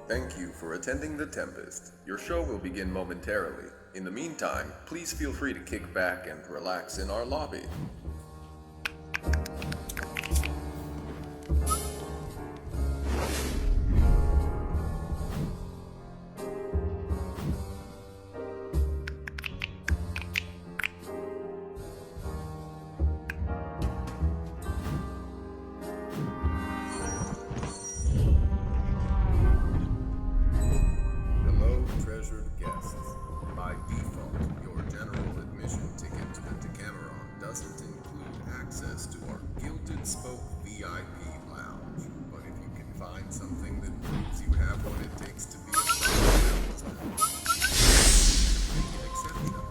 Thank you for attending the Tempest. Your show will begin momentarily. In the meantime, please feel free to kick back and relax in our lobby. Hello, treasured guests. By default, your general admission ticket to the Decameron doesn't include access to our Gilded Spoke VIP lounge. But if you can find something that proves you have what it takes to be a member, make an exception.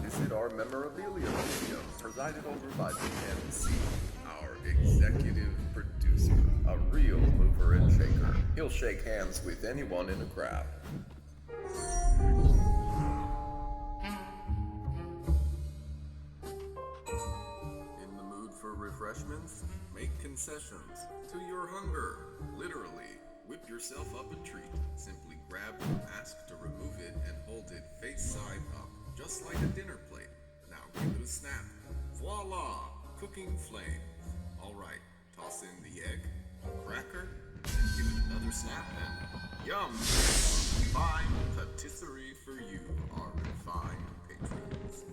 Visit our memorabilia museum, presided over by the MC, our executive producer, a real mover and shaker. He'll shake hands with anyone in a crowd. In the mood for refreshments? Make concessions to your hunger. Literally, whip yourself up a treat. Simply grab the mask to remove it and hold it face side up, just like a dinner plate. Now give it a snap. Voila! Cooking flame. Alright, toss in the egg, cracker, and give it another snap and yum! Fine patisserie for you, our refined patrons.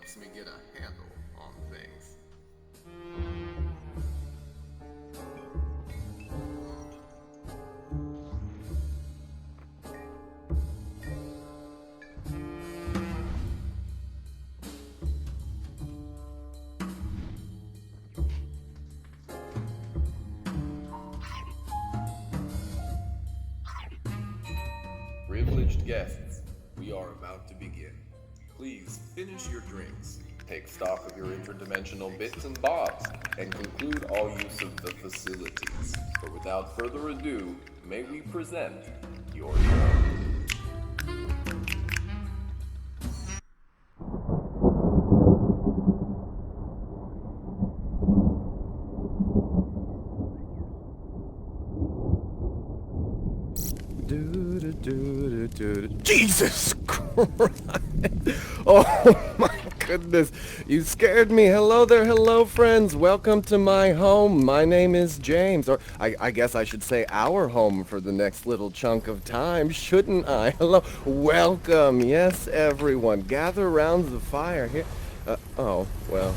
helps me get a handle on things. Privileged guests, we are about to begin. Please finish your drinks, take stock of your interdimensional bits and bobs, and conclude all use of the facilities. But without further ado, may we present your show. Jesus Christ! Oh my goodness, you scared me. Hello there, hello friends. Welcome to my home. My name is James, or I guess I should say our home for the next little chunk of time, shouldn't I? Hello, welcome. Yes, everyone, gather around the fire here. Oh, well,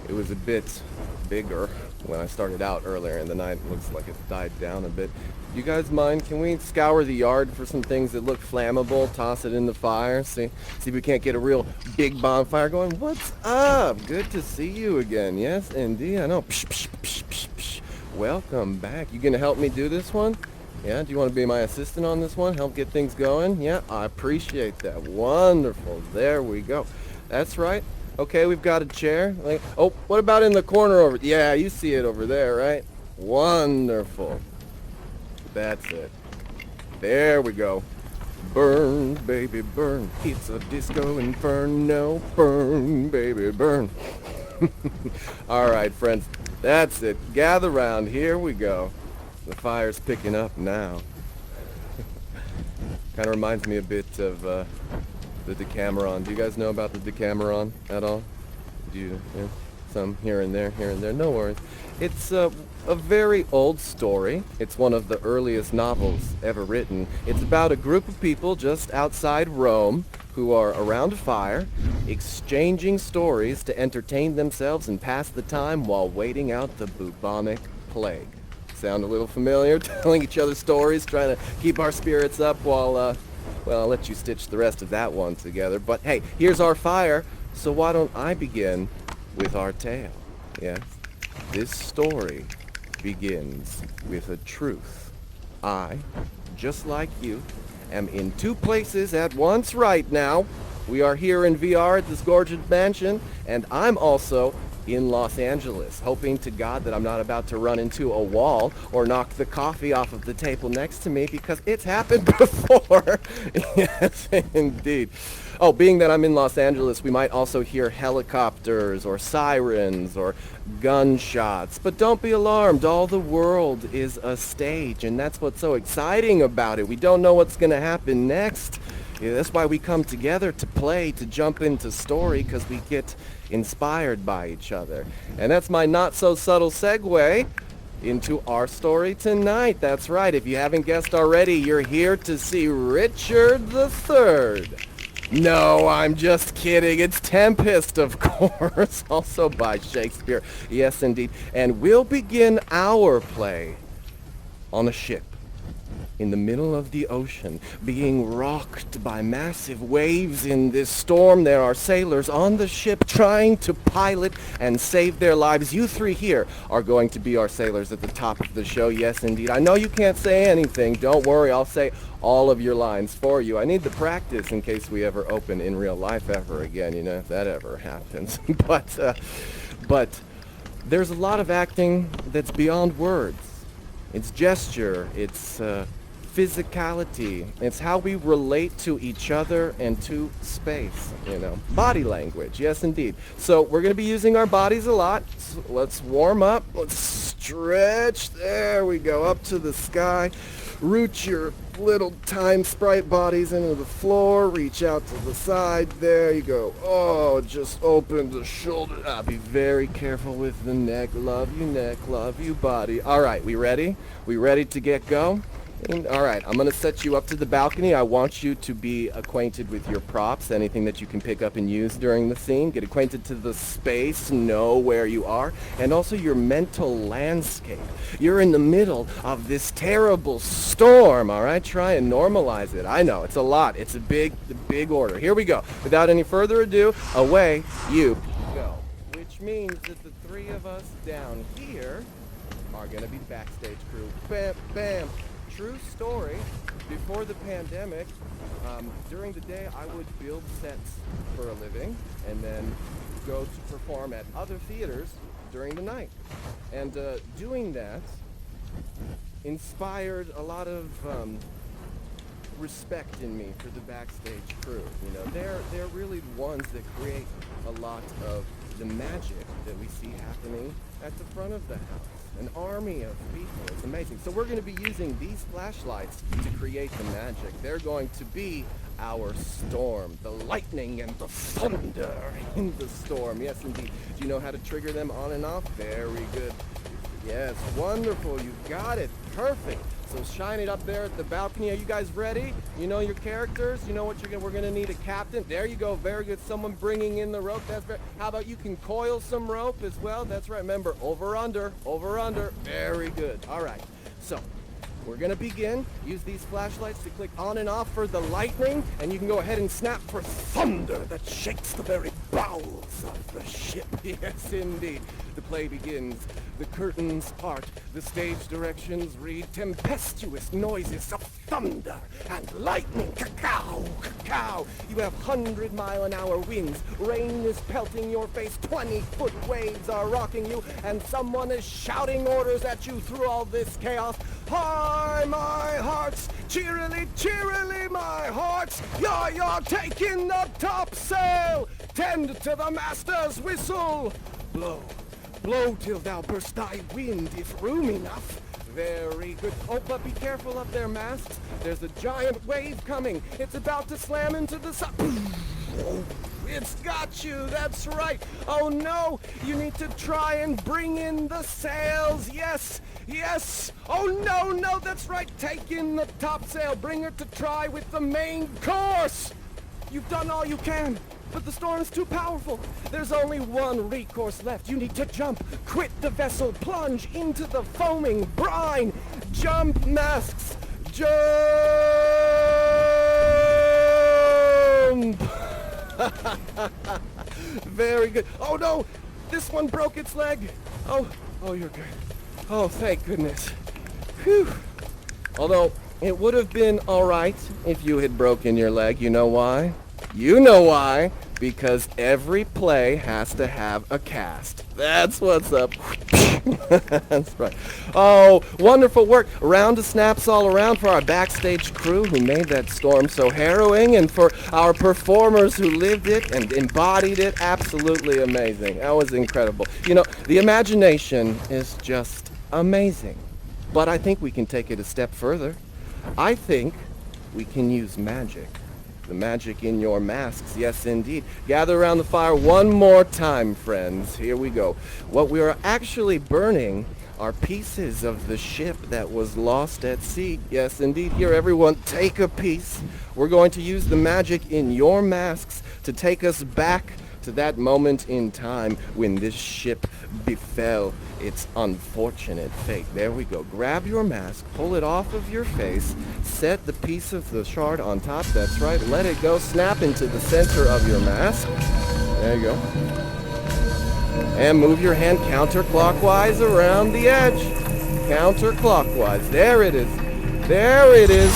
it was a bit bigger when I started out earlier in the night. It looks like it died down a bit. You guys mind? Can we scour the yard for some things that look flammable? Toss it in the fire. See if we can't get a real big bonfire going. What's up? Good to see you again. Yes, indeed. I know. Psh, psh, psh, psh, psh. Welcome back. You gonna help me do this one? Yeah. Do you want to be my assistant on this one? Help get things going? Yeah. I appreciate that. Wonderful. There we go. That's right. Okay, we've got a chair. Oh, what about in the corner over? Yeah, you see it over there, right? Wonderful. That's it. There we go. Burn, baby, burn. It's a disco inferno. Burn, baby, burn. All right, friends. That's it. Gather round. Here we go. The fire's picking up now. Kind of reminds me a bit of the Decameron. Do you guys know about the Decameron at all? Do you? Yeah? Some here and there, here and there. No worries. It's a very old story. It's one of the earliest novels ever written. It's about a group of people just outside Rome who are around a fire, exchanging stories to entertain themselves and pass the time while waiting out the bubonic plague. Sound a little familiar? Telling each other stories, trying to keep our spirits up while, well, I'll let you stitch the rest of that one together. But hey, here's our fire, so why don't I begin with our tale? Yes? This story begins with a truth. I, just like you, am in two places at once right now. We are here in VR at this gorgeous mansion, and I'm also in Los Angeles, hoping to God that I'm not about to run into a wall or knock the coffee off of the table next to me, because it's happened before. Yes, indeed. Oh, being that I'm in Los Angeles, we might also hear helicopters or sirens or gunshots. But don't be alarmed. All the world is a stage, and that's what's so exciting about it. We don't know what's going to happen next. Yeah, that's why we come together to play, to jump into story, because we get inspired by each other. And that's my not-so-subtle segue into our story tonight. That's right. If you haven't guessed already, you're here to see Richard III. No, I'm just kidding. It's Tempest, of course, also by Shakespeare. Yes, indeed. And we'll begin our play on a ship in the middle of the ocean, being rocked by massive waves in this storm. There are sailors on the ship trying to pilot and save their lives. You three here are going to be our sailors at the top of the show. Yes, indeed. I know you can't say anything. Don't worry. I'll say all of your lines for you. I need the practice in case we ever open in real life ever again, you know, if that ever happens. But there's a lot of acting that's beyond words. It's gesture. It's physicality. It's how we relate to each other and to space, you know. Body language, yes indeed. So we're going to be using our bodies a lot. So let's warm up. Let's stretch. There we go, up to the sky. Root your little time sprite bodies into the floor. Reach out to the side. There you go. Oh, just open the shoulder. Be very careful with the neck. Love you, neck. Love you, body. All right, we ready? We ready to get go? All right, I'm going to set you up to the balcony. I want you to be acquainted with your props, anything that you can pick up and use during the scene. Get acquainted to the space, know where you are, and also your mental landscape. You're in the middle of this terrible storm, all right? Try and normalize it. I know, it's a lot. It's a big order. Here we go. Without any further ado, away you go. Which means that the three of us down here are going to be the backstage crew. Bam, bam. True story. Before the pandemic, during the day I would build sets for a living and then go to perform at other theaters during the night. And doing that inspired a lot of respect in me for the backstage crew. You know, they're really the ones that create a lot of the magic that we see happening at the front of the house. An army of people. It's amazing. So we're going to be using these flashlights to create the magic. They're going to be our storm, the lightning and the thunder in the storm. Yes, indeed. Do you know how to trigger them on and off? Very good. Yes, wonderful. You got it. Perfect. So shine it up there at the balcony. Are you guys ready? You know your characters? You know what we're going to need a captain. There you go. Very good. Someone bringing in the rope. That's very, how about you can coil some rope as well? That's right. Remember, over, under. Very good. All right. So we're going to begin. Use these flashlights to click on and off for the lightning, and you can go ahead and snap for thunder that shakes the very bowels of the ship. Yes, indeed. The play begins. The curtains part. The stage directions read tempestuous noises of thunder and lightning. Cacao, cacao. You have 100-mile-an-hour winds. Rain is pelting your face. 20-foot waves are rocking you, and someone is shouting orders at you through all this chaos. Hi, my hearts. Cheerily, cheerily, my hearts. You're taking the topsail. Tend to the master's whistle. Blow. Blow till thou burst thy wind, if room enough. Very good. Oh, but be careful up there, masts. There's a giant wave coming. It's about to slam into the sun. It's got you, that's right. Oh no, you need to try and bring in the sails. Yes, yes. Oh no, that's right. Take in the topsail. Bring her to try with the main course. You've done all you can. But the storm is too powerful. There's only one recourse left. You need to jump. Quit the vessel. Plunge into the foaming brine. Jump, masks. Jump! Very good. Oh no! This one broke its leg. Oh, you're good. Oh, thank goodness. Whew. Although, it would have been alright if you had broken your leg. You know why? You know why. Because every play has to have a cast. That's what's up. That's right. Oh, wonderful work. A round of snaps all around for our backstage crew who made that storm so harrowing, and for our performers who lived it and embodied it. Absolutely amazing. That was incredible. You know, the imagination is just amazing. But I think we can take it a step further. I think we can use magic. The magic in your masks, yes indeed. Gather around the fire one more time, friends. Here we go. What we are actually burning are pieces of the ship that was lost at sea. Yes indeed. Here, everyone, take a piece. We're going to use the magic in your masks to take us back to that moment in time when this ship befell its unfortunate fate. There we go. Grab your mask, pull it off of your face, set the piece of the shard on top. That's right. Let it go. Snap into the center of your mask. There you go. And move your hand counterclockwise around the edge. Counterclockwise. There it is. There it is.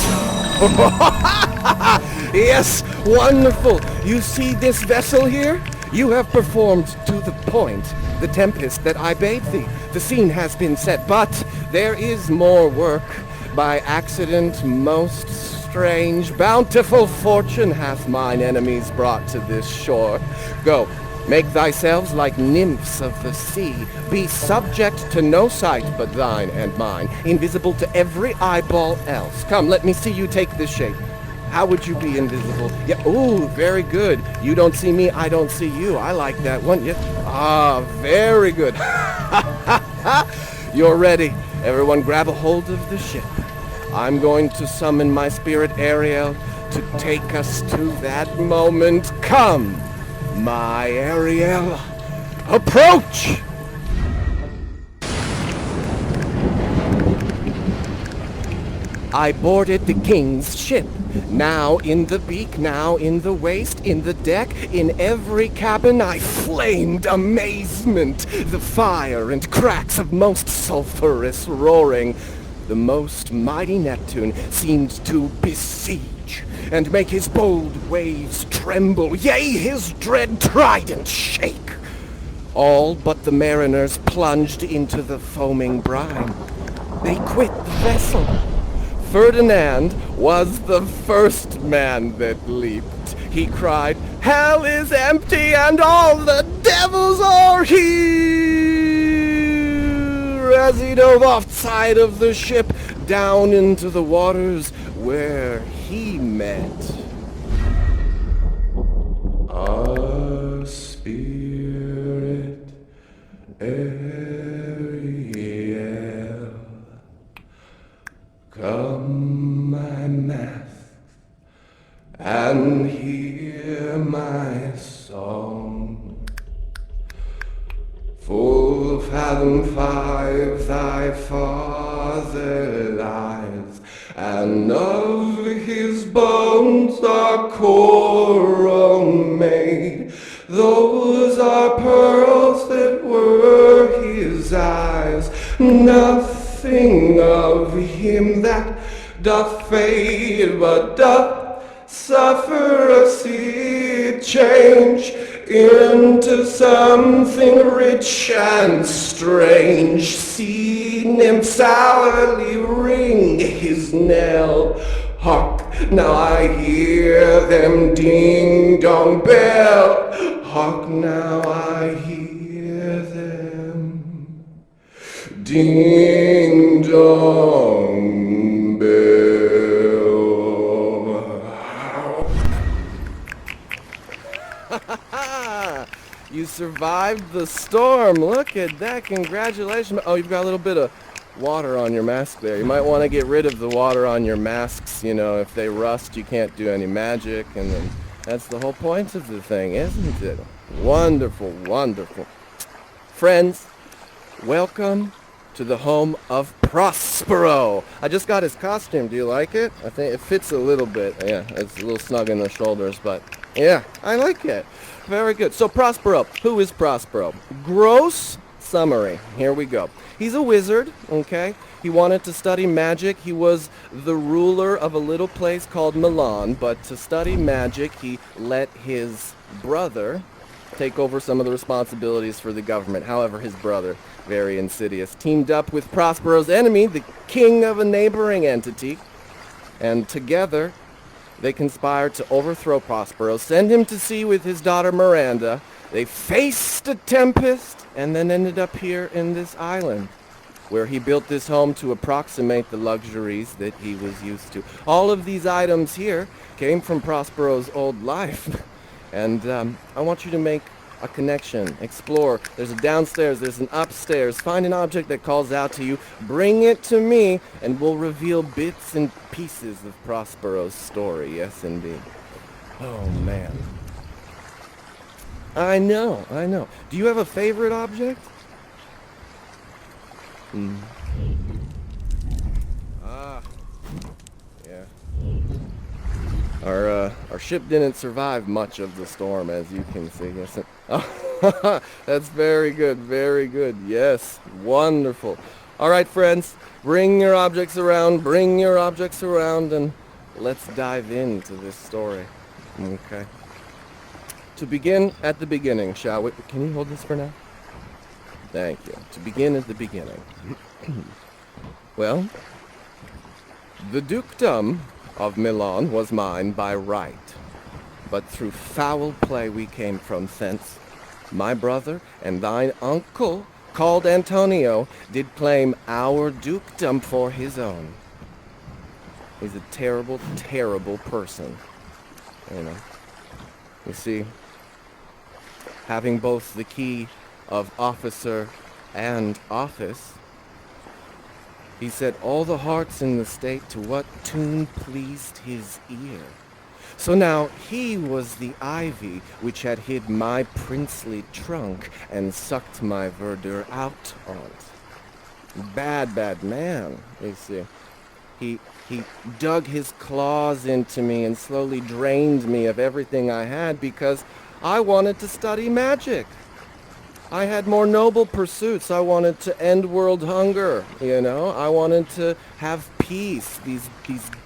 Yes, wonderful. You see this vessel here? You have performed to the point, the Tempest that I bade thee. The scene has been set, but there is more work. By accident, most strange, bountiful fortune hath mine enemies brought to this shore. Go, make thyselves like nymphs of the sea. Be subject to no sight but thine and mine, invisible to every eyeball else. Come, let me see you take this shape. How would you be invisible? Yeah, ooh, very good. You don't see me, I don't see you. I like that one. Yes. Ah, very good. You're ready. Everyone grab a hold of the ship. I'm going to summon my spirit Ariel to take us to that moment. Come, my Ariel, approach! I boarded the king's ship. Now in the beak, now in the waist, in the deck, in every cabin I flamed amazement. The fire and cracks of most sulphurous roaring. The most mighty Neptune seemed to besiege and make his bold waves tremble, yea, his dread trident shake. All but the mariners plunged into the foaming brine. They quit the vessel. Ferdinand was the first man that leaped. He cried, "Hell is empty and all the devils are here!" As he dove off side of the ship down into the waters where he met our spirit Ariel. Come, my mask, and hear my song. Full fathom 5 thy father lies, and of his bones are coral made. Those are pearls that were his eyes. Nothing of him that doth fade, but doth suffer a sea change into something rich and strange. Sea nymphs hourly ring his knell. Hark, now I hear them ding-dong bell. Hark, now I hear them ding-dong bell. You survived the storm. Look at that. Congratulations. Oh, you've got a little bit of water on your mask there. You might want to get rid of the water on your masks. You know, if they rust, you can't do any magic. And then that's the whole point of the thing, isn't it? Wonderful, wonderful. Friends, welcome to the home of Prospero. I just got his costume. Do you like it? I think it fits a little bit. Yeah, it's a little snug in the shoulders, but yeah, I like it. Very good. So Prospero, who is Prospero? Gross summary. Here we go. He's a wizard, okay? He wanted to study magic. He was the ruler of a little place called Milan, but to study magic, he let his brother take over some of the responsibilities for the government. However, his brother, very insidious, teamed up with Prospero's enemy, the king of a neighboring entity, and together they conspired to overthrow Prospero, send him to sea with his daughter Miranda. They faced a tempest and then ended up here in this island, where he built this home to approximate the luxuries that he was used to. All of these items here came from Prospero's old life. And I want you to make a connection, explore. There's a downstairs, there's an upstairs. Find an object that calls out to you, bring it to me, and we'll reveal bits and pieces of Prospero's story. Yes, indeed. Oh, man. I know. Do you have a favorite object? Yeah. Our ship didn't survive much of the storm, as you can see. Yes. Oh, that's very good, very good. Yes, wonderful. All right, friends, bring your objects around, and let's dive into this story. Okay. To begin at the beginning, shall we? Can you hold this for now? Thank you. To begin at the beginning. Well, the dukedom of Milan was mine by right, but through foul play we came from thence. My brother and thine uncle, called Antonio, did claim our dukedom for his own. He's a terrible, terrible person, you know. You see, having both the key of officer and office, He set all the hearts in the state to what tune pleased his ear. So now he was the ivy which had hid my princely trunk and sucked my verdure out on't. Bad, bad man, you see. He dug his claws into me and slowly drained me of everything I had because I wanted to study magic. I had more noble pursuits. I wanted to end world hunger, you know? I wanted to have peace, these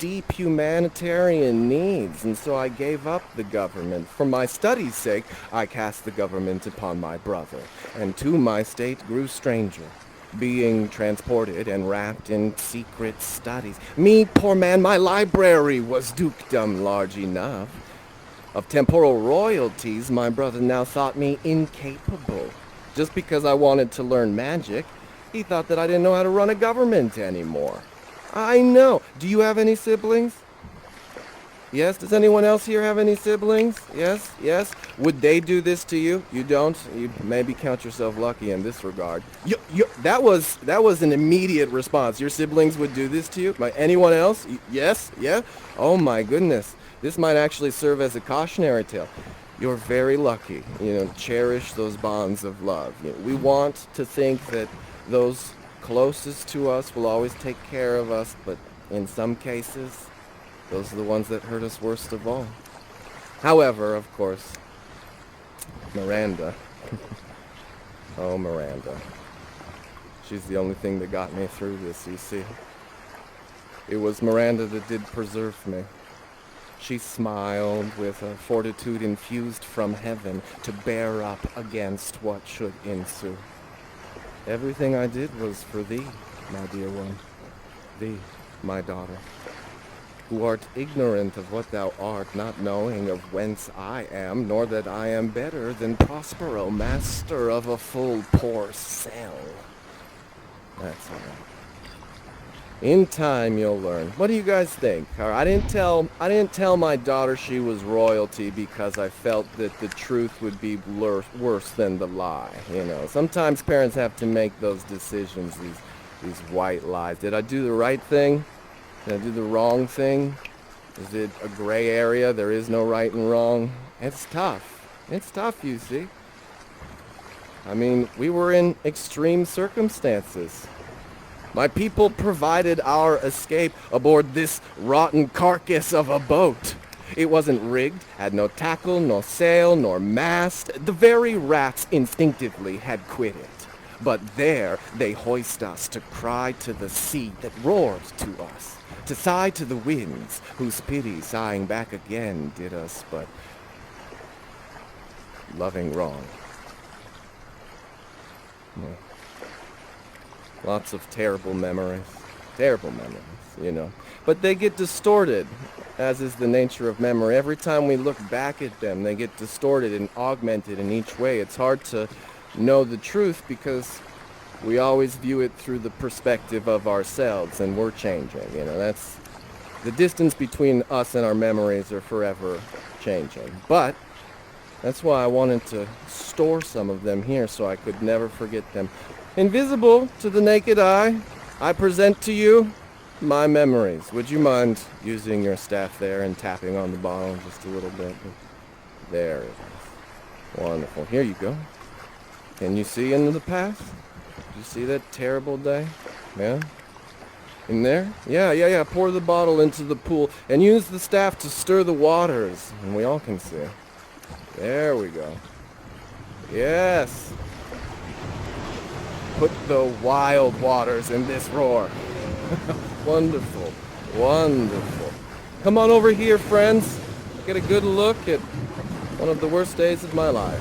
deep humanitarian needs. And so I gave up the government. For my study's sake, I cast the government upon my brother, and to my state grew stranger, being transported and wrapped in secret studies. Me, poor man, my library was dukedom large enough. Of temporal royalties, my brother now thought me incapable. Just because I wanted to learn magic, he thought that I didn't know how to run a government anymore. I know. Do you have any siblings? Yes? Does anyone else here have any siblings? Yes? Yes? Would they do this to you? You don't? You maybe count yourself lucky in this regard. That was an immediate response. Your siblings would do this to you? Anyone else? Yes? Yeah? Oh my goodness. This might actually serve as a cautionary tale. You're very lucky. Cherish those bonds of love. We want to think that those closest to us will always take care of us, but in some cases, those are the ones that hurt us worst of all. However, of course, Miranda. Oh, Miranda. She's the only thing that got me through this, you see. It was Miranda that did preserve me. She smiled with a fortitude infused from heaven to bear up against what should ensue. Everything I did was for thee, my dear one. Thee, my daughter, who art ignorant of what thou art, not knowing of whence I am, nor that I am better than Prospero, master of a full poor cell. That's all right. In time, you'll learn. What do you guys think? I didn't tell my daughter she was royalty because I felt that the truth would be worse than the lie. Sometimes parents have to make those decisions, these white lies. Did I do the right thing? Did I do the wrong thing? Is it a gray area? There is no right and wrong. It's tough. It's tough, you see. I mean, we were in extreme circumstances. My people provided our escape aboard this rotten carcass of a boat. It wasn't rigged, had no tackle, nor sail, nor mast. The very rats instinctively had quit it. But there they hoist us to cry to the sea that roared to us, to sigh to the winds, whose pity sighing back again did us but loving wrong. Yeah. Lots of terrible memories, But they get distorted, as is the nature of memory. Every time we look back at them, they get distorted and augmented in each way. It's hard to know the truth because we always view it through the perspective of ourselves, and we're changing. That's the distance between us and our memories are forever changing. But that's why I wanted to store some of them here so I could never forget them. Invisible to the naked eye, I present to you my memories. Would you mind using your staff there and tapping on the bottle just a little bit? There it is. Wonderful. Here you go. Can you see into the past? Did you see that terrible day? Yeah? In there? Yeah. Pour the bottle into the pool and use the staff to stir the waters. And we all can see. There we go. Yes. Put the wild waters in this roar. Wonderful. Wonderful. Come on over here, friends. Get a good look at one of the worst days of my life.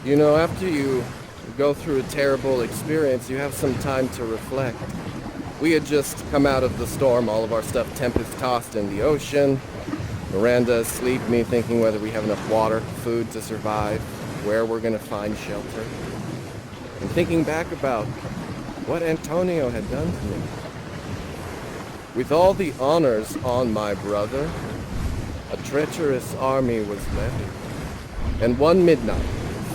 After you go through a terrible experience, you have some time to reflect. We had just come out of the storm, all of our stuff Tempest tossed in the ocean. Miranda asleep, me thinking whether we have enough water, food to survive, where we're going to find shelter. And thinking back about what Antonio had done to me. With all the honors on my brother, a treacherous army was levied. And one midnight,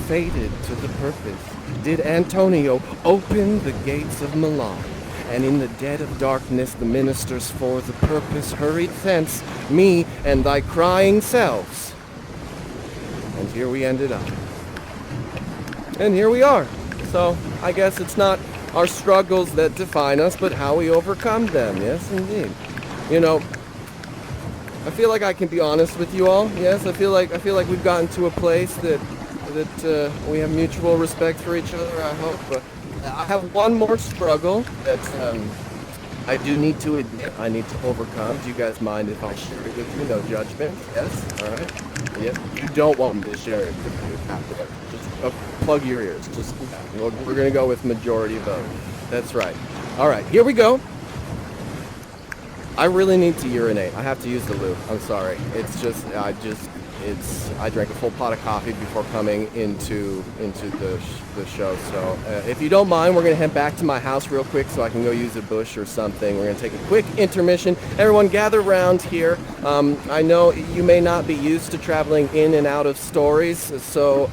fated to the purpose, did Antonio open the gates of Milan, and in the dead of darkness the ministers for the purpose hurried thence, me and thy crying selves. And here we ended up. And here we are. So, I guess it's not our struggles that define us, but how we overcome them. Yes, indeed. You know, I feel like I can be honest with you all. Yes, I feel like we've gotten to a place that we have mutual respect for each other. I hope. I have one more struggle that I do need to admit I need to overcome. Do you guys mind if I share it with you? No judgment. Yes. All right. Yes. You don't want me to share it with you. Just plug your ears. Just we're gonna go with majority vote. That's right. All right. Here we go. I really need to urinate. I have to use the loo. I'm sorry. I drank a full pot of coffee before coming into the show. So if you don't mind, we're gonna head back to my house real quick so I can go use a bush or something. We're gonna take a quick intermission. Everyone gather around here. I know you may not be used to traveling in and out of stories, so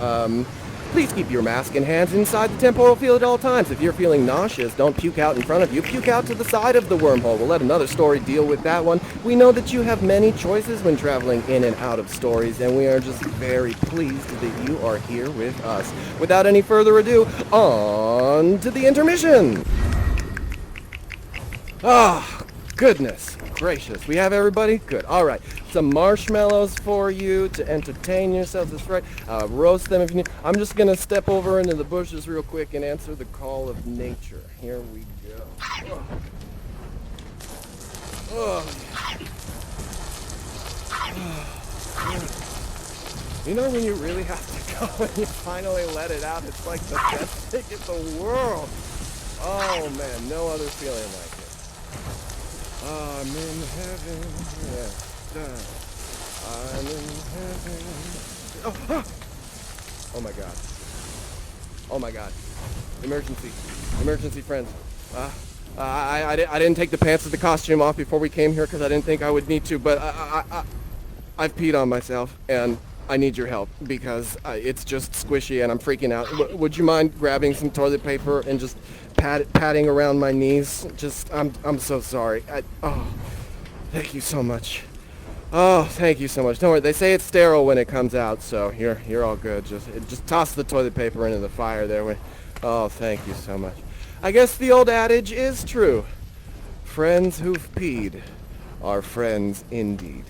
please keep your mask and hands inside the temporal field at all times. If you're feeling nauseous, don't puke out in front of you. Puke out to the side of the wormhole. We'll let another story deal with that one. We know that you have many choices when traveling in and out of stories, and we are just very pleased that you are here with us. Without any further ado, on to the intermission! Ah, goodness gracious. We have everybody? Good. All right. Some marshmallows for you to entertain yourselves. That's right. Roast them if you need. I'm just going to step over into the bushes real quick and answer the call of nature. Here we go. You know when you really have to go and you finally let it out, it's like the best thing in the world. Oh man, no other feeling like it. I'm in heaven, yes, I'm in heaven. Oh my god. Oh my god. Emergency, friends. I didn't take the pants of the costume off before we came here because I didn't think I would need to, but I've peed on myself and I need your help because it's just squishy and I'm freaking out. Would you mind grabbing some toilet paper and just patting around my knees? Just, I'm so sorry. Thank you so much. Oh, thank you so much. Don't worry, they say it's sterile when it comes out, so you're all good. Just toss the toilet paper into the fire there. Oh, thank you so much. I guess the old adage is true. Friends who've peed are friends indeed.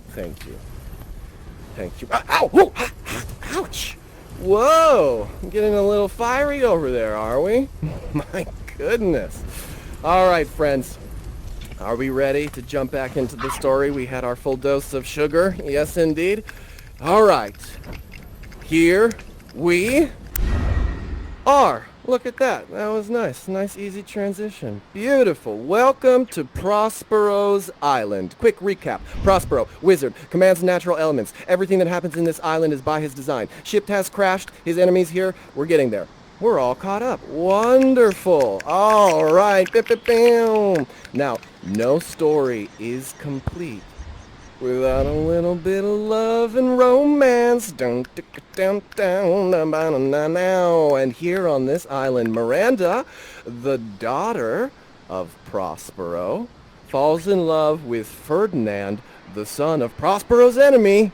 Thank you. Thank you. Ow! Whoa! Ouch! Whoa! I'm getting a little fiery over there, are we? My goodness. All right, friends. Are we ready to jump back into the story? We had our full dose of sugar. Yes, indeed. All right. Here we are. Look at that. That was nice. Nice, easy transition. Beautiful. Welcome to Prospero's Island. Quick recap. Prospero, wizard, commands natural elements. Everything that happens in this island is by his design. Ship has crashed. His enemies here. We're getting there. We're all caught up. Wonderful. All right. Now, no story is complete without a little bit of love and romance. And here on this island, Miranda, the daughter of Prospero, falls in love with Ferdinand, the son of Prospero's enemy,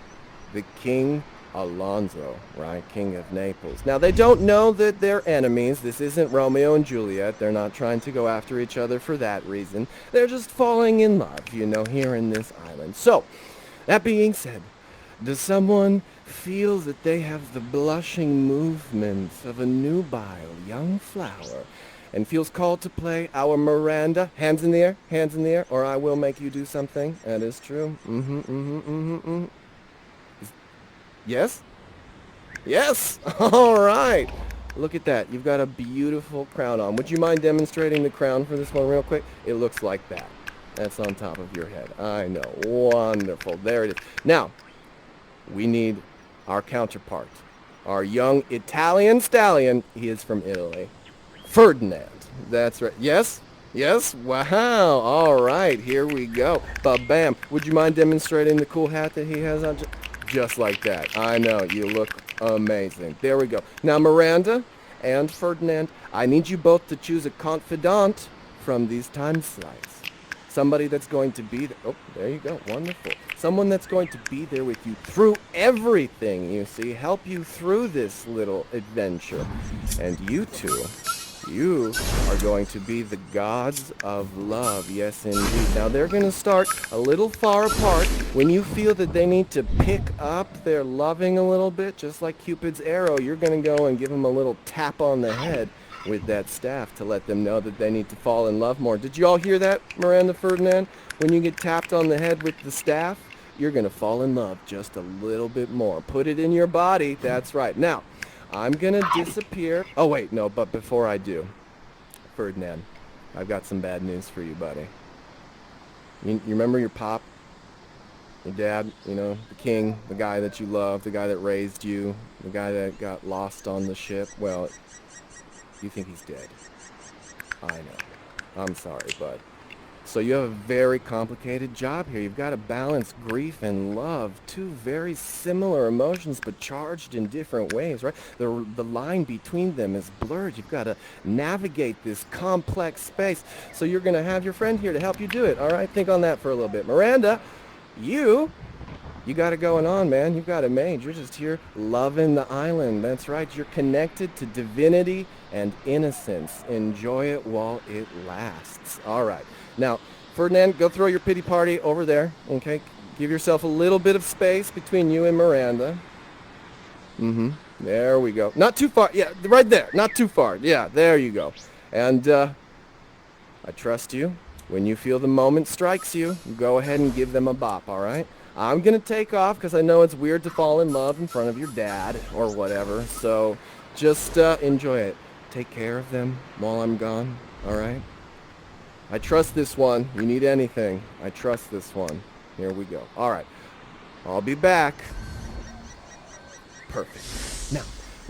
the King Alonso, right? King of Naples. Now, they don't know that they're enemies. This isn't Romeo and Juliet. They're not trying to go after each other for that reason. They're just falling in love, here in this island. So, that being said, does someone feel that they have the blushing movements of a nubile young flower and feels called to play our Miranda? Hands in the air, or I will make you do something. That is true. Yes? Yes! All right. Look at that. You've got a beautiful crown on. Would you mind demonstrating the crown for this one real quick? It looks like that. That's on top of your head. I know. Wonderful. There it is. Now, we need our counterpart. Our young Italian stallion. He is from Italy. Ferdinand. That's right. Yes? Yes? Wow. All right. Here we go. Ba-bam. Would you mind demonstrating the cool hat that he has on? Just like that. I know. You look Amazing. There we go. Now, Miranda and Ferdinand, I need you both to choose a confidant from these time slides. Somebody that's going to be there. Oh, there you go. Wonderful. Someone that's going to be there with you through everything, you see. Help you through this little adventure. And you two, you are going to be the gods of love. Yes, indeed. Now, they're going to start a little far apart. When you feel that they need to pick up their loving a little bit, just like Cupid's arrow, you're going to go and give them a little tap on the head with that staff to let them know that they need to fall in love more. Did you all hear that, Miranda, Ferdinand? When you get tapped on the head with the staff, you're going to fall in love just a little bit more. Put it in your body. That's right. Now, I'm going to disappear. Oh, wait, no, but before I do, Ferdinand, I've got some bad news for you, buddy. You remember your pop? Your dad, you know, the king, the guy that you loved, the guy that raised you, the guy that got lost on the ship? Well, you think he's dead. I know. I'm sorry, bud. So you have a very complicated job here. You've got to balance grief and love, two very similar emotions but charged in different ways, right? The line between them is blurred. You've got to navigate this complex space. So you're going to have your friend here to help you do it, all right? Think on that for a little bit. Miranda, you got it going on, man. You've got it made. You're just here loving the island. That's right. You're connected to divinity and innocence. Enjoy it while it lasts. All right. Now, Ferdinand, go throw your pity party over there, okay? Give yourself a little bit of space between you and Miranda. There we go. Not too far. Yeah, right there. Not too far. Yeah, there you go. And I trust you. When you feel the moment strikes you, go ahead and give them a bop, all right? I'm going to take off because I know it's weird to fall in love in front of your dad or whatever. So just enjoy it. Take care of them while I'm gone, all right? I trust this one. You need anything, I trust this one. Here we go. All right. I'll be back. Perfect. Now,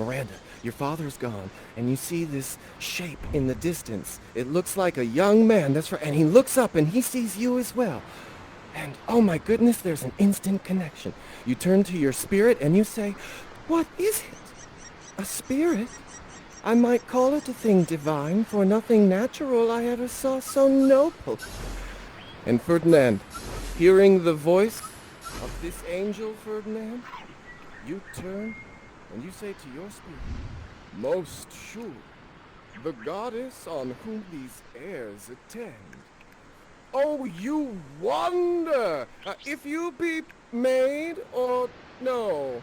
Miranda, your father's gone, and you see this shape in the distance. It looks like a young man, that's right, and he looks up and he sees you as well. And, oh my goodness, there's an instant connection. You turn to your spirit and you say, "What is it? A spirit? I might call it a thing divine, for nothing natural I ever saw so noble." And Ferdinand, hearing the voice of this angel, Ferdinand, you turn and you say to your spirit, "Most sure, the goddess on whom these airs attend. Oh, you wonder if you be made or no."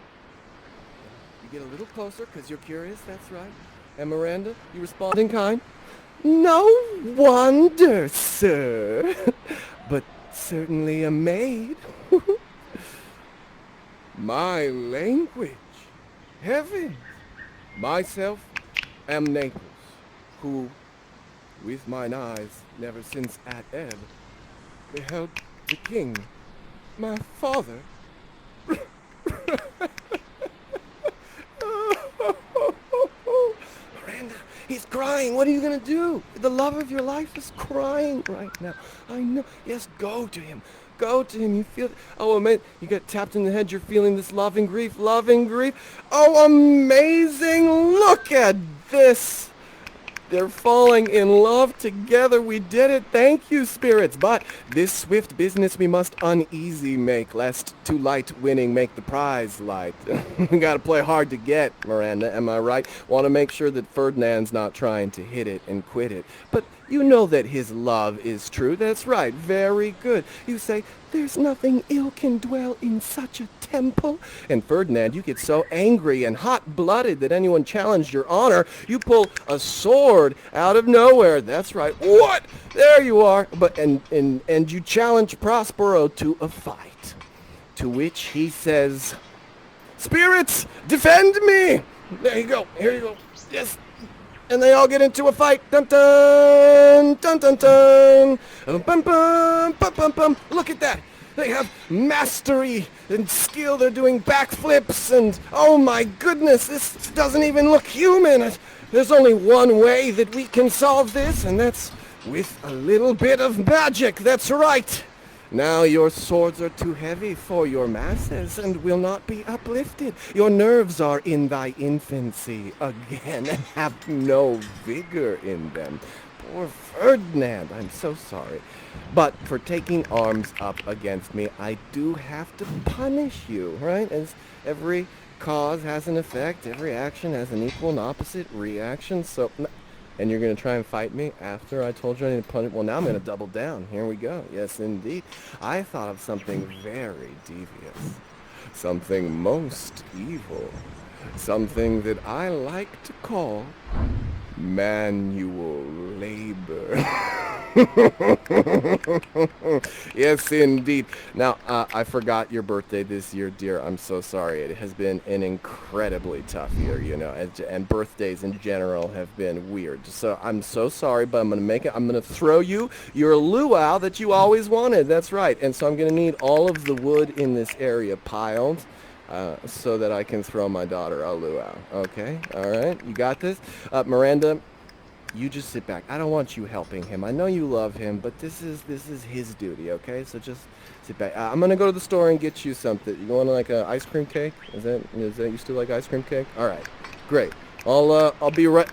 You get a little closer because you're curious, that's right. And Miranda, you respond in kind. "No wonder, sir, but certainly a maid." My language, heavens, myself am Naples, who, with mine eyes never since at ebb, beheld the king, my father. Miranda, he's crying. What are you going to do? The love of your life is crying right now. I know. Yes, go to him. Go to him. You feel... Oh, man, you got tapped in the head. You're feeling this love and grief. Love and grief. Oh, amazing. Look at this. They're falling in love together. We did it. Thank you, spirits. But this swift business we must uneasy make, lest too light winning make the prize light. We gotta play hard to get, Miranda, am I right? Want to make sure that Ferdinand's not trying to hit it and quit it. But you know that his love is true. That's right. Very good. You say, "There's nothing ill can dwell in such a temple." And Ferdinand, you get so angry and hot-blooded that anyone challenged your honor, you pull a sword out of nowhere. That's right. What? There you are. But and you challenge Prospero to a fight. To which he says, "Spirits, defend me!" There you go. Here you go. Yes. And they all get into a fight. Dun dun dun dun dun. Bum bum bum bum bum. Look at that. They have mastery and skill. They're doing backflips and oh my goodness, this doesn't even look human. There's only one way that we can solve this, and that's with a little bit of magic. That's right. Now your swords are too heavy for your masses and will not be uplifted. Your nerves are in thy infancy again and have no vigor in them. Poor Ferdinand, I'm so sorry. But for taking arms up against me, I do have to punish you, right? As every cause has an effect, every action has an equal and opposite reaction. So, and you're going to try and fight me after I told you I need to punish? Well, now I'm going to double down. Here we go. Yes, indeed. I thought of something very devious, something most evil, something that I like to call manual labor. Yes, indeed. Now, I forgot your birthday this year, dear. I'm so sorry. It has been an incredibly tough year, you know, and birthdays in general have been weird. So I'm so sorry, but I'm going to make it. I'm going to throw you your luau that you always wanted. That's right. And so I'm going to need all of the wood in this area piled. So that I can throw my daughter a luau. Okay? All right? You got this? Miranda, you just sit back. I don't want you helping him. I know you love him, but this is his duty, okay? So just sit back. I'm gonna go to the store and get you something. You want like a ice cream cake? Is that you still like ice cream cake? All right, great. I'll be right.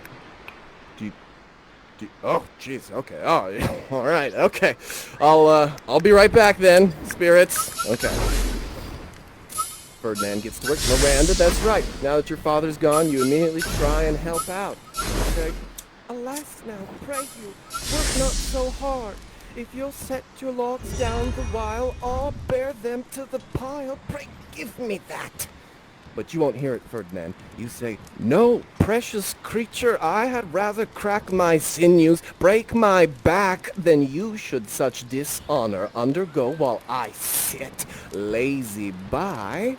Oh, jeez. Okay. Oh, yeah. All right. Okay. I'll be right back then, spirits. Okay. Ferdinand gets to work. Miranda, that's right. Now that your father's gone, you immediately try and help out. Okay. Alas now, pray you, work not so hard. If you'll set your logs down the while, I'll bear them to the pile. Pray give me that. But you won't hear it, Ferdinand. You say, no, precious creature, I had rather crack my sinews, break my back, than you should such dishonor undergo while I sit lazy by.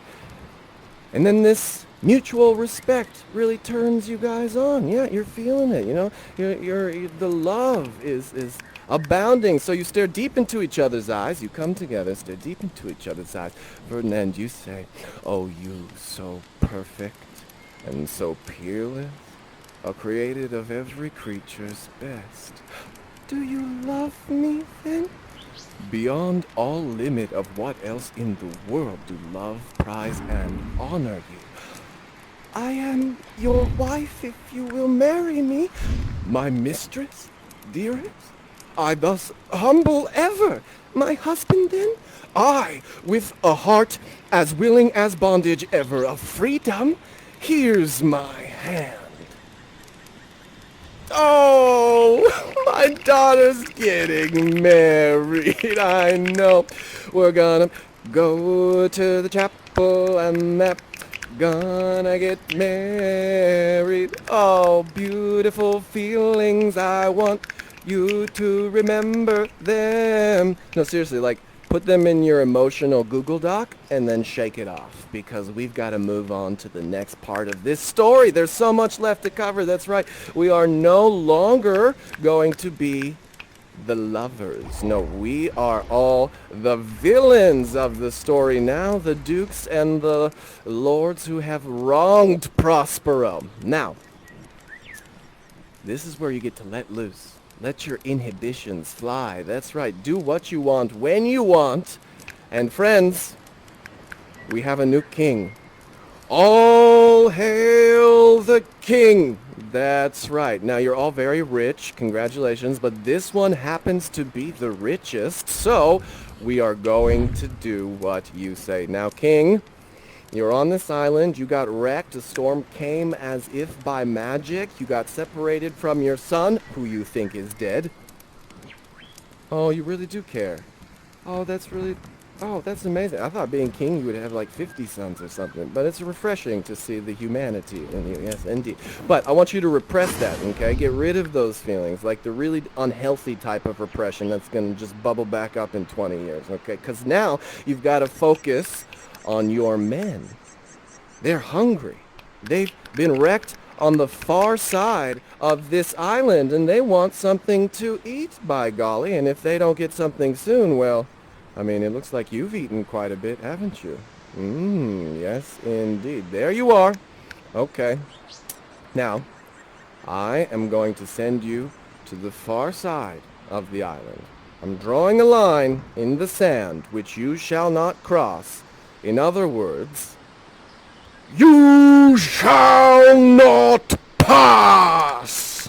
And then this mutual respect really turns you guys on. Yeah, you're feeling it, you know. The love is abounding. So you stare deep into each other's eyes. You come together, stare deep into each other's eyes. Ferdinand, you say, oh, you so perfect and so peerless, are created of every creature's best. Do you love me then? Beyond all limit of what else in the world do love, prize, and honor you. I am your wife if you will marry me, my mistress, dearest. I thus humble ever, my husband then? I, with a heart as willing as bondage ever of freedom, here's my hand. Oh, my daughter's getting married. I know. We're gonna go to the chapel and that gonna get married. Oh, beautiful feelings. I want you to remember them. No, seriously, like, put them in your emotional Google Doc and then shake it off because we've got to move on to the next part of this story. There's so much left to cover. That's right. We are no longer going to be the lovers. No, we are all the villains of the story now, the dukes and the lords who have wronged Prospero. Now, this is where you get to let loose. Let your inhibitions fly. That's right. Do what you want, when you want. And friends, we have a new king. All hail the king. That's right. Now, you're all very rich. Congratulations. But this one happens to be the richest. So, we are going to do what you say. Now, king, you're on this island. You got wrecked. A storm came as if by magic. You got separated from your son, who you think is dead. Oh, you really do care. Oh, that's amazing. I thought being king you would have like 50 sons or something. But it's refreshing to see the humanity in you. Yes, indeed. But I want you to repress that, okay? Get rid of those feelings, like the really unhealthy type of repression that's going to just bubble back up in 20 years, okay? Because now you've got to focus on your men. They're hungry. They've been wrecked on the far side of this island, and they want something to eat, by golly. And if they don't get something soon, well, I mean, it looks like you've eaten quite a bit, haven't you? Yes, indeed. There you are. Okay. Now, I am going to send you to the far side of the island. I'm drawing a line in the sand which you shall not cross. In other words, you shall not pass!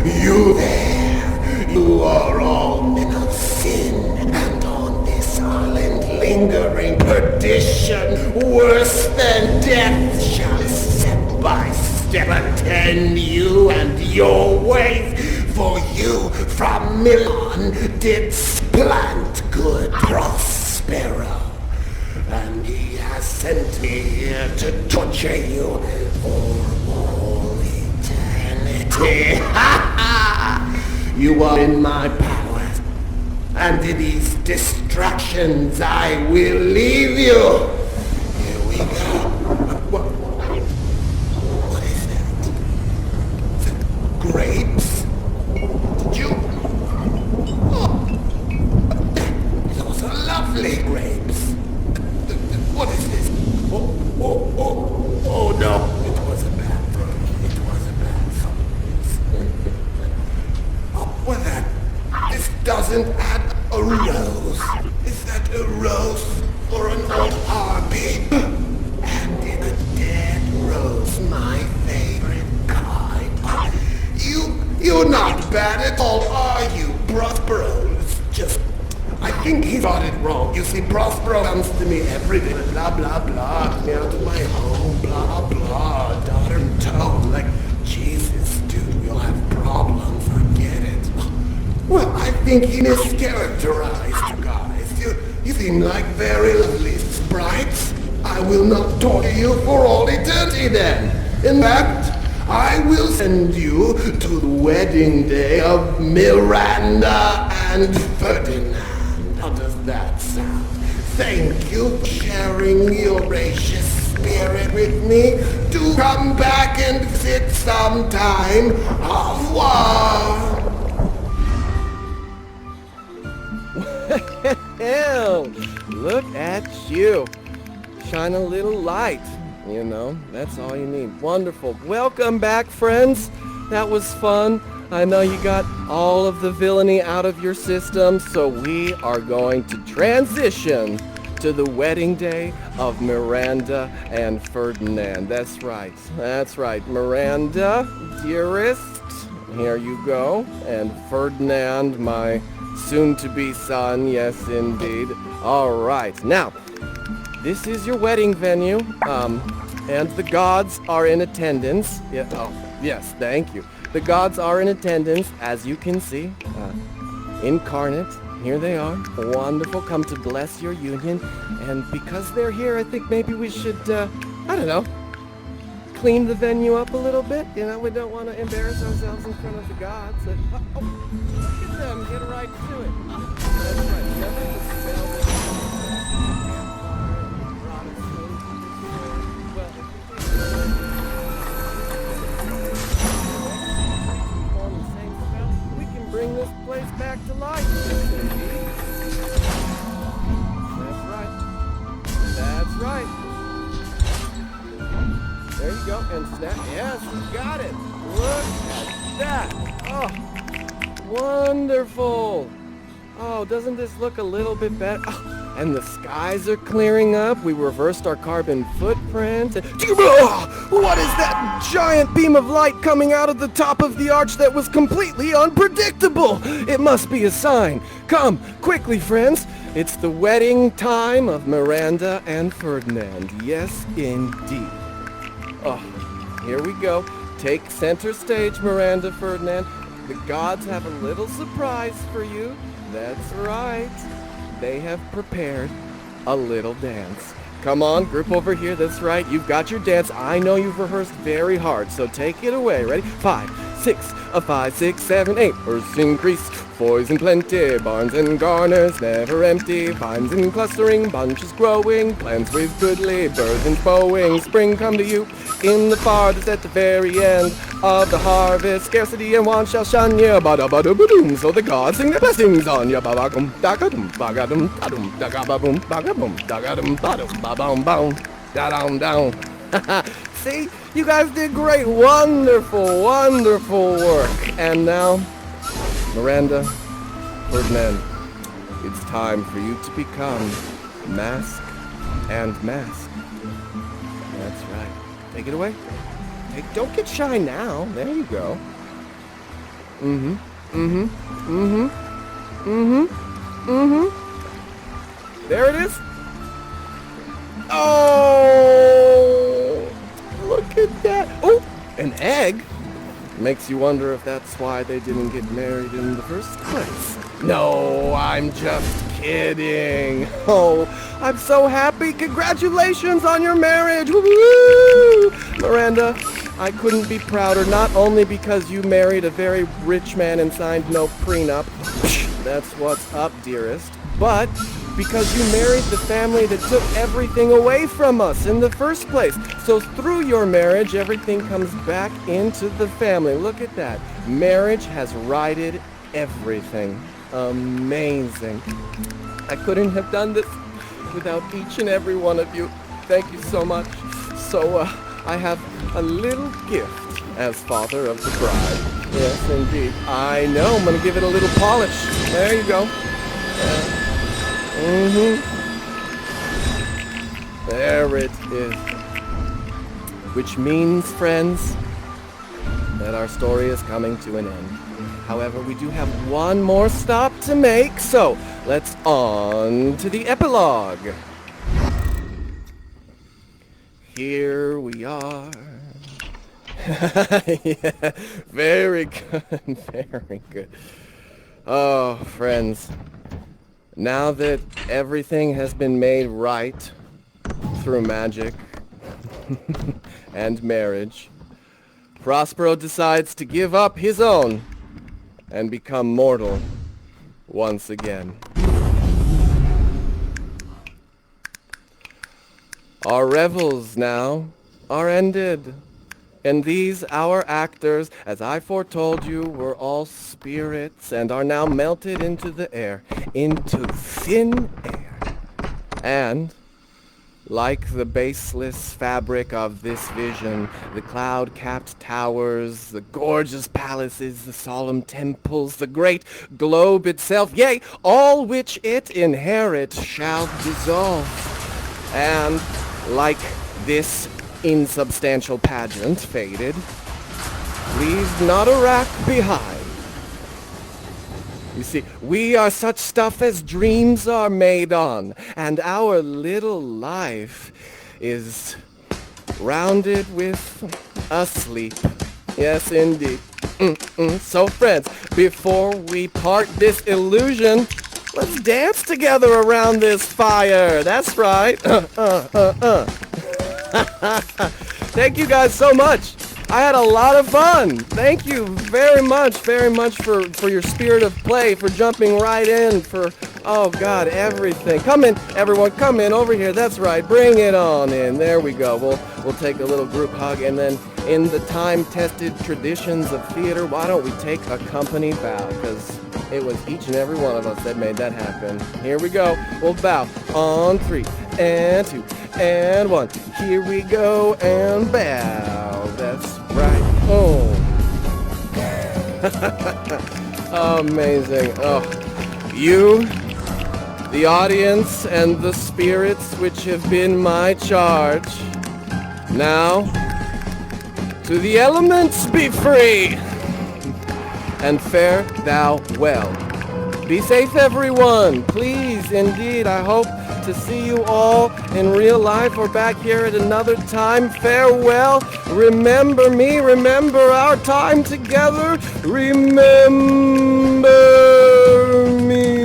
You there, you are all men of sin, and on this island lingering perdition, worse than death, shall step by step attend you and your ways. For you from Milan did plant good Prospero, and he has sent me here to torture you for all eternity. You are in my power, and in these distractions I will leave you. Here we go. What is that? Is it grapes? Did you? Oh, those are lovely grapes. What is this? Oh no. It was a bad thing. It was a bad thing. Well then, this doesn't add a rose. Is that a rose or an old harpy? And in a dead rose, my favorite kind. You're not bad at all, are you, Prospero? It's just, I think he got it wrong. You see, Prospero comes to me every day, blah, blah, blah, me out of my home, blah, blah, daughter and tone, like, Jesus, dude, you'll have problems, forget it. Well, I think he mischaracterized you guys. You seem like very lovely sprites. I will not torture you for all eternity then. In fact, I will send you to the wedding day of Miranda and Ferdinand. How does that sound? Thank you for sharing your gracious spirit with me. Do come back and visit sometime. Au revoir. Hell, look at you. Shine a little light. You know, that's all you need. Wonderful. Welcome back, friends. That was fun. I know you got all of the villainy out of your system, so we are going to transition to the wedding day of Miranda and Ferdinand. That's right. That's right. Miranda, dearest, here you go. And Ferdinand, my soon-to-be son, yes, indeed. All right. Now, this is your wedding venue, and the gods are in attendance. Yeah, oh, yes, thank you. The gods are in attendance, as you can see, incarnate. Here they are. Wonderful, come to bless your union. And because they're here, I think maybe we should, I don't know, clean the venue up a little bit. You know, we don't want to embarrass ourselves in front of the gods. Oh, look at them, get right to it. That's right, remember the spell that brought us into this perform the same spell, we can bring this place back to life. That's right. That's right. There you go, and snap. Yes, you got it. Look at that. Oh, wonderful. Oh, doesn't this look a little bit better? Oh, and the skies are clearing up. We reversed our carbon footprint. What is that giant beam of light coming out of the top of the arch that was completely unpredictable? It must be a sign. Come, quickly, friends. It's the wedding time of Miranda and Ferdinand. Yes, indeed. Oh, here we go. Take center stage, Miranda Ferdinand. The gods have a little surprise for you. That's right. They have prepared a little dance. Come on, group over here. That's right. You've got your dance. I know you've rehearsed very hard, so take it away. Ready? 5, 6, 5, 6, 7, 8. Earths increase, boys in plenty, barns and garners never empty, vines in clustering, bunches growing, plants with goodly, birds in bowing. Spring come to you in the farthest at the very end of the harvest. Scarcity and want shall shun ya, ba-da-ba-da-ba-doom. So the gods sing their blessings on ya, ba-ba-gum, da-ga-dum, ba-ga-dum, da-dum, da-ga-ba-boom, ba-ga-boom, da-ga-dum, ba-dum, ba-bum-bum, da-dum-down. See, you guys did great. Wonderful, wonderful work. And now, Miranda Ferdinand, it's time for you to become Mask and Mask. That's right. Take it away. Don't get shy now. There you go. There it is. Oh, look at that. Oh, an egg. Makes you wonder if that's why they didn't get married in the first place. No, I'm just kidding. Oh, I'm so happy. Congratulations on your marriage. Woo! Miranda, I couldn't be prouder, not only because you married a very rich man and signed no prenup. That's what's up, dearest. But because you married the family that took everything away from us in the first place. So through your marriage, everything comes back into the family. Look at that. Marriage has righted everything. Amazing. I couldn't have done this without each and every one of you. Thank you so much. So, I have a little gift as father of the bride. Yes, indeed. I know. I'm going to give it a little polish. There you go. There it is. Which means, friends, that our story is coming to an end. However, we do have one more stop to make, so let's on to the epilogue. Here we are. Yeah, very good, very good. Oh, friends. Now that everything has been made right through magic and marriage, Prospero decides to give up his own and become mortal once again. Our revels now are ended. And these, our actors, as I foretold you, were all spirits and are now melted into the air, into thin air. And, like the baseless fabric of this vision, the cloud-capped towers, the gorgeous palaces, the solemn temples, the great globe itself, yea, all which it inherits shall dissolve. And, like this insubstantial pageant faded, leaves not a rack behind. You see, we are such stuff as dreams are made on, and our little life is rounded with a sleep. Yes, indeed. So, friends, before we part this illusion, let's dance together around this fire. That's right. Thank you guys so much. I had a lot of fun. Thank you very much for your spirit of play, for jumping right in, for, oh God, everything. Come in, everyone, come in over here. That's right. Bring it on in. There we go. We'll take a little group hug, and then in the time-tested traditions of theater, why don't we take a company bow? Because it was each and every one of us that made that happen. Here we go. We'll bow on 3 and 2 and 1. Here we go and bow. That's right. Oh. Amazing. Oh. You, the audience, and the spirits which have been my charge. Now, to the elements be free, and fare thou well. Be safe, everyone. Please, indeed, I hope to see you all in real life or back here at another time. Farewell. Remember me, remember our time together, remember me.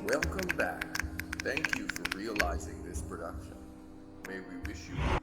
Welcome back. Thank you for realizing this production. May we wish you